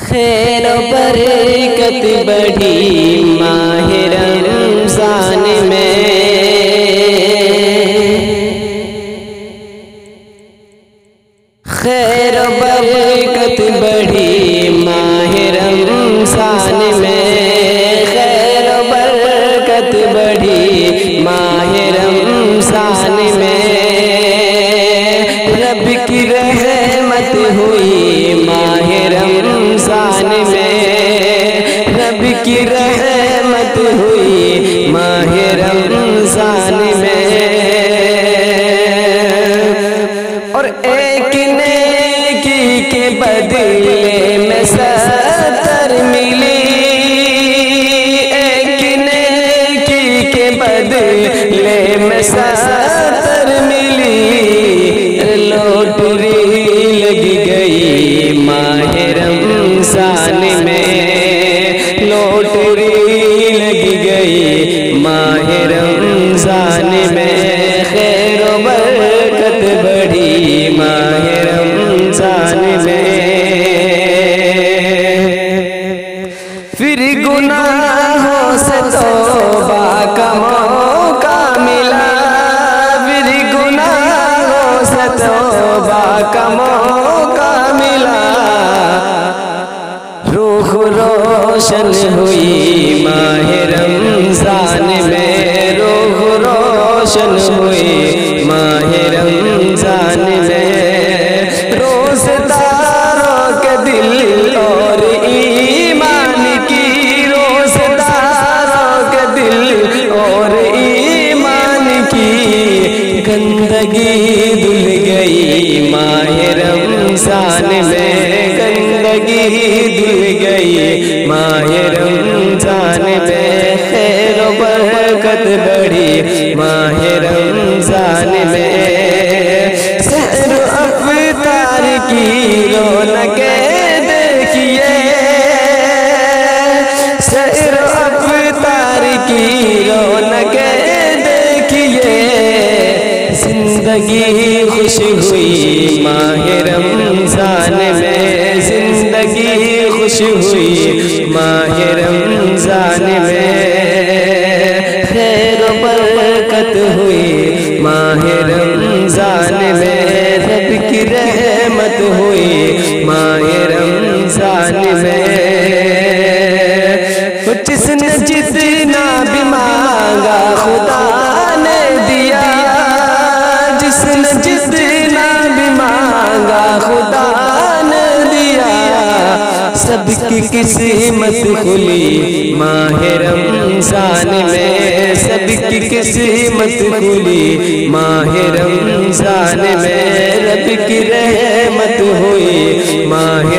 खैर बरकत बढ़ी माह रमज़ान में, खैर बरकत बढ़ी माह रमज़ान में, खैर बरकत बढ़ी माह रमज़ान में, रब की रहमत हुई माह रमज़ान में, रब की रहमत हुई माह रमज़ान में। और एक नेकी के बदले में 70 मिली, एक नेकी के बदले में 70 मिली, लॉटरी लग गई माह रमज़ान में, लॉटरी लग गई माह रमज़ान में, खैर बरकत बढ़ी माह रमज़ान में। फिर गुनाहों से तौबा का मौका मिला, फिर गुनाहों से तौबा का मौका मिला, रूह रोशन हुई माह रमज़ान में, रूह रोशन हुई माह रमज़ान में, रोज़दारों के दिल और ईमान की, रोज़दारों के दिल और ईमान की गंदगी धुल गई माह रमज़ान में, गंदगी धुल गई माह रमज़ान में, खैर बरकत बढ़ी माह रमज़ान में। सहर अफ्तार की रौनकें देखिए, सहर अफ्तार की रौनकें देखिए, जिंदगी खुश हुई माह रमज़ान में, जिंदगी खुश हुई माह रमज़ान में, खैर बरकत हुई माह रमज़ान में, रब की रहमत हुई माह रमज़ान में। जिसने जितना भी मांगा खुदा ने दिया, जिसने जितना भी मांगा खुदा ने दिया, सबकी किस्मत खुली माह रमज़ान में, सबकी किस्मत खुली माह रमज़ान में, रब की रहमत हुई माह